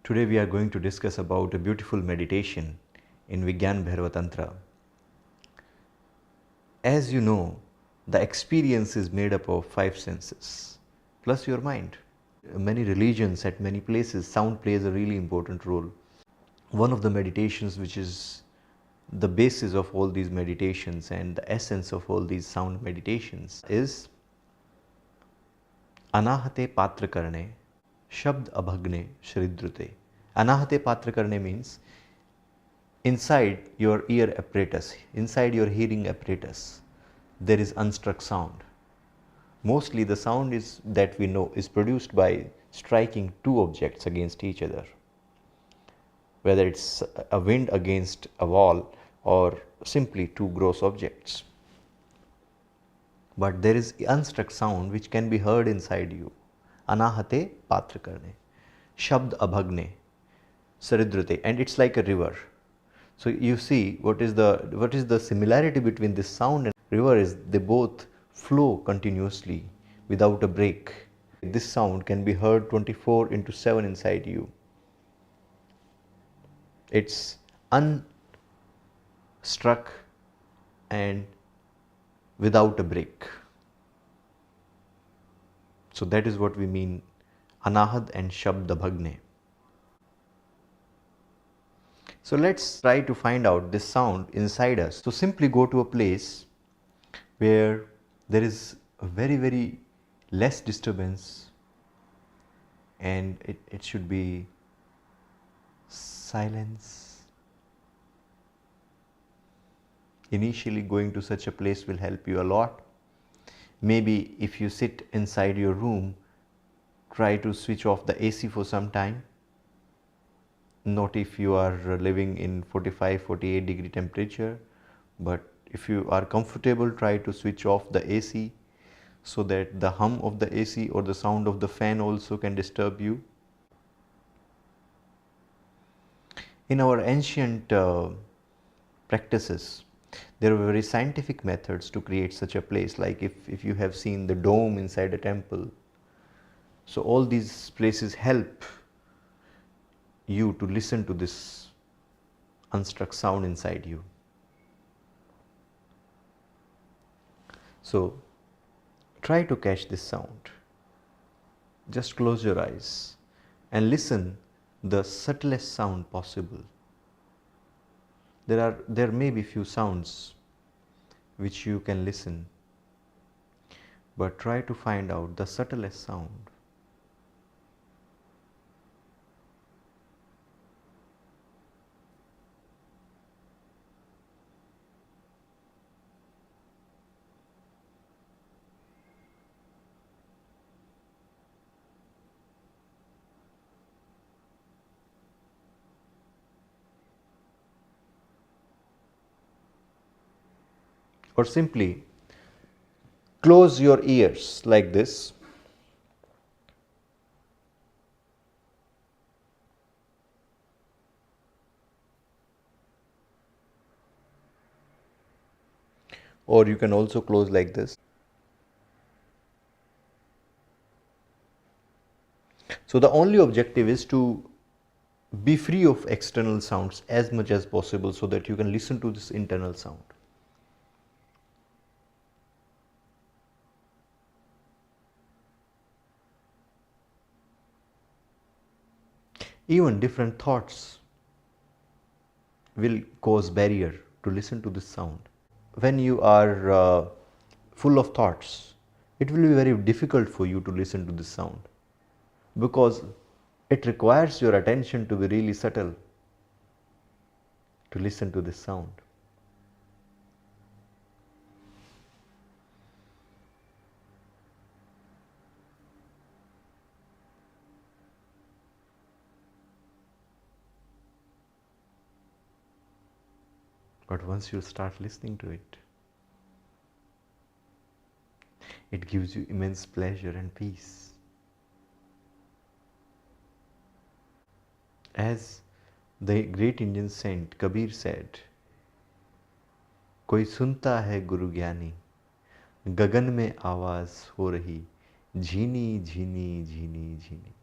Today we are going to discuss about a beautiful meditation in Vigyan Bhairav Tantra. As you know, the experience is made up of 5 senses plus your mind. Many religions, at many places, sound plays a really important role. One of the meditations which is the basis of all these meditations and the essence of all these sound meditations is Anahate Patra Karne Shabd Abhagne Shridrute. Anahate Patra Karne means inside your ear apparatus, inside your hearing apparatus, there is unstruck sound. Mostly the sound is that we know is produced by striking two objects against each other, whether it's a wind against a wall or simply two gross objects. But there is unstruck sound which can be heard inside you. Anahate Patra Karne Shabd Abhagne Saridrute, and it's like a river. So you see what is the similarity between this sound and river is they both flow continuously without a break. This sound can be heard 24/7 inside you. It's unstruck and without a break. So that is what we mean Anahad and Shabd Bhagne. So let's try to find out this sound inside us. So simply go to a place where there is a very less disturbance and it should be silence. Initially going to such a place will help you a lot. Maybe if you sit inside your room, try to switch off the AC for some time. Not if you are living in 45-48 degree temperature, but if you are comfortable, try to switch off the AC so that the hum of the AC or the sound of the fan also can disturb you. In our ancient practices, there were very scientific methods to create such a place, like if you have seen the dome inside a temple. So all these places help you to listen to this unstruck sound inside you. So try to catch this sound. Just close your eyes and listen the subtlest sound possible. There may be few sounds which you can listen, but try to find out the subtlest sound. Or simply close your ears like this . Or you can also close like this. So the only objective is to be free of external sounds as much as possible so that you can listen to this internal sound. Even different thoughts will cause barrier to listen to this sound. When you are full of thoughts, it will be very difficult for you to listen to this sound because it requires your attention to be really subtle to listen to this sound. But once you start listening to it, it gives you immense pleasure and peace. As the great Indian saint Kabir said, कोई सुनता है गुरु ज्ञानी, गगन में आवाज हो रही, झीनी झीनी झीनी झीनी.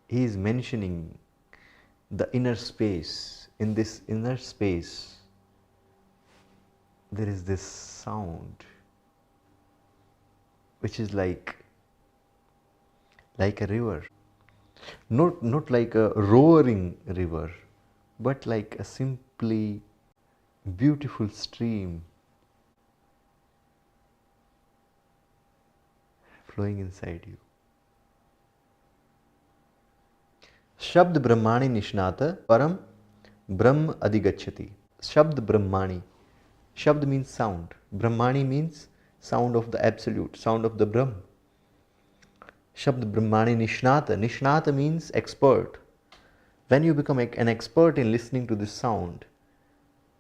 he is mentioning the inner space. In this inner space, there is this sound which is like a river. Not like a roaring river, but like a simply beautiful stream flowing inside you. Shabd Brahmani Nishnata Param Brahm Adhigacchati. Shabd Brahmani. Shabd means sound. Brahmani means sound of the Absolute, sound of the Brahm. Shabd Brahmani Nishnata. Nishnata means expert. When you become an expert in listening to this sound,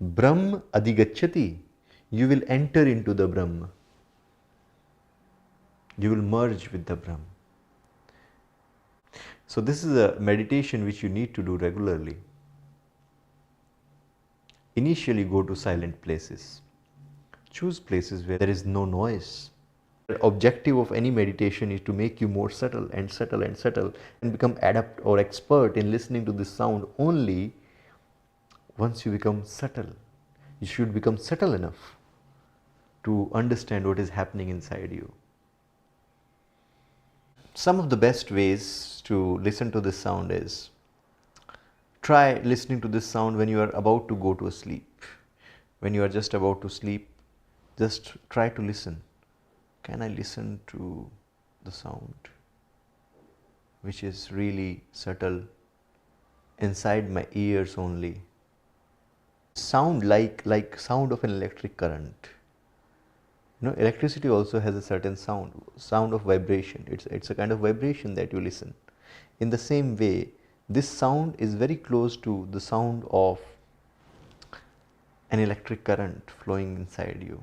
Brahm Adhigacchati, you will enter into the Brahma. You will merge with the Brahma. So this is a meditation which you need to do regularly. Initially go to silent places. Choose places where there is no noise. The objective of any meditation is to make you more subtle and subtle and subtle and become adept or expert in listening to this sound only once you become subtle. You should become subtle enough to understand what is happening inside you. Some of the best ways to listen to this sound is try listening to this sound when you are about to go to sleep. When you are just about to sleep, just try to listen. Can I listen to the sound which is really subtle inside my ears only? Sound like sound of an electric current. You know, electricity also has a certain sound of vibration. It's a kind of vibration that you listen. In the same way, this sound is very close to the sound of an electric current flowing inside you.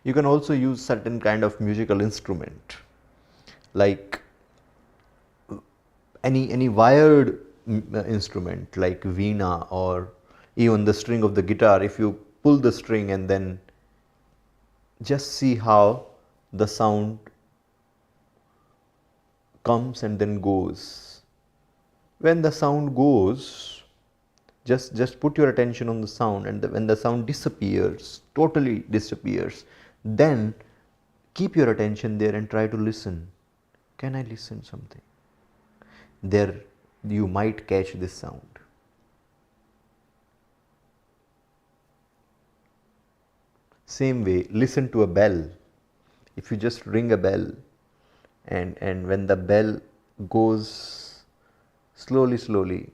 You can also use certain kind of musical instrument, like any wired instrument like vina, or even the string of the guitar. If you pull the string and then just see how the sound comes and then goes. When the sound goes, just put your attention on the sound, and when the sound disappears, totally disappears, then keep your attention there and try to listen. Can I listen something? There you might catch this sound. Same way, listen to a bell. If you just ring a bell and when the bell goes slowly,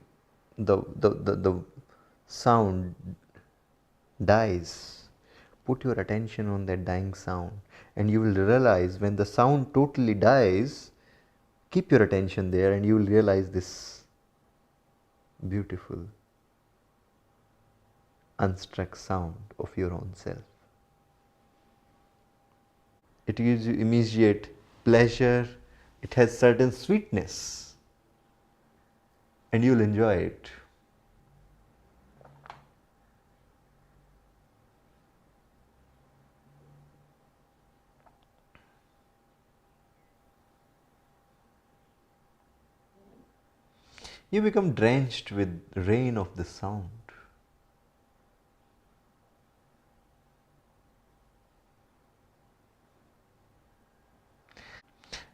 the sound dies. Put your attention on that dying sound and you will realize when the sound totally dies, keep your attention there and you will realize this beautiful unstruck sound of your own self. It gives you immediate pleasure, it has certain sweetness, and you'll enjoy it. You become drenched with rain of the sound.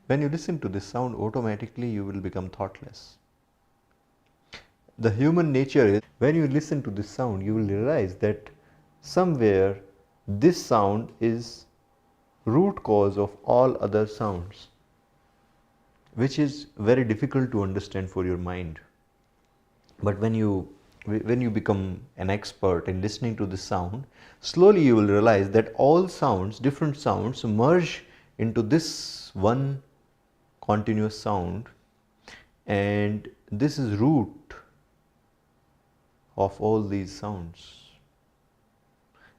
When you listen to this sound, automatically you will become thoughtless. The human nature is, when you listen to this sound, you will realize that somewhere this sound is root cause of all other sounds, which is very difficult to understand for your mind. But when you become an expert in listening to this sound, slowly you will realize that all sounds, different sounds, merge into this one continuous sound, and this is root of all these sounds.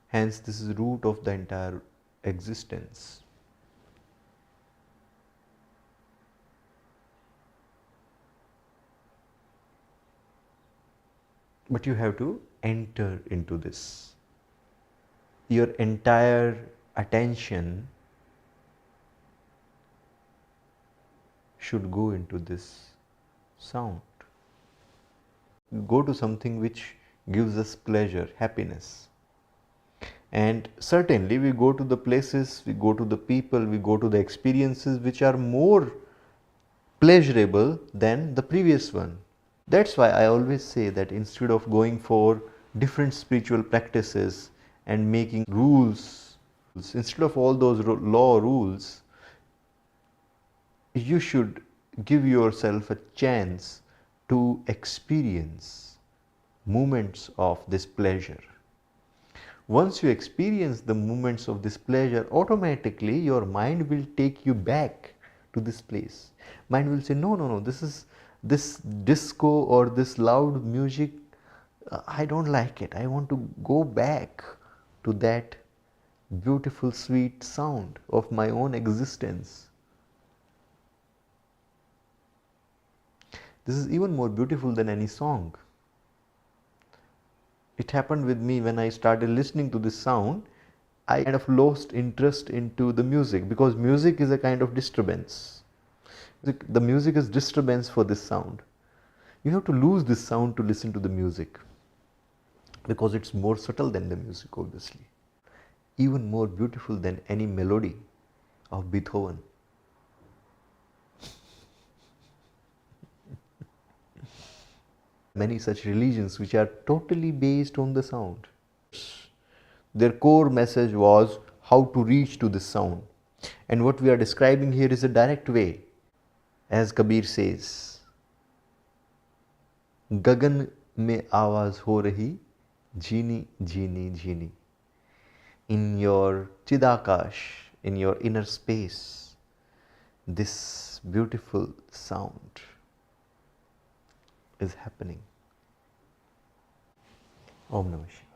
Hence, this is root of the entire existence. But you have to enter into this. Your entire attention should go into this sound. Go to something which gives us pleasure, happiness. And certainly we go to the places, we go to the people, we go to the experiences which are more pleasurable than the previous one. That's why I always say that instead of going for different spiritual practices and making rules, instead of all those law rules, you should give yourself a chance to experience moments of this pleasure. Once you experience the moments of this pleasure, automatically your mind will take you back to this place. Mind will say, no, no, no, this disco or this loud music, I don't like it. I want to go back to that beautiful, sweet sound of my own existence. This is even more beautiful than any song. It happened with me when I started listening to this sound. I kind of lost interest into the music because music is a kind of disturbance. The music is disturbance for this sound. You have to lose this sound to listen to the music because it's more subtle than the music, obviously. Even more beautiful than any melody of Beethoven. Many such religions which are totally based on the sound. Their core message was how to reach to this sound. And what we are describing here is a direct way. As Kabir says, Gagan mein awaaz ho rahi, jeeni, jeeni, jeeni. In your Chidakash, in your inner space, this beautiful sound is happening. Om Namah Shivaya.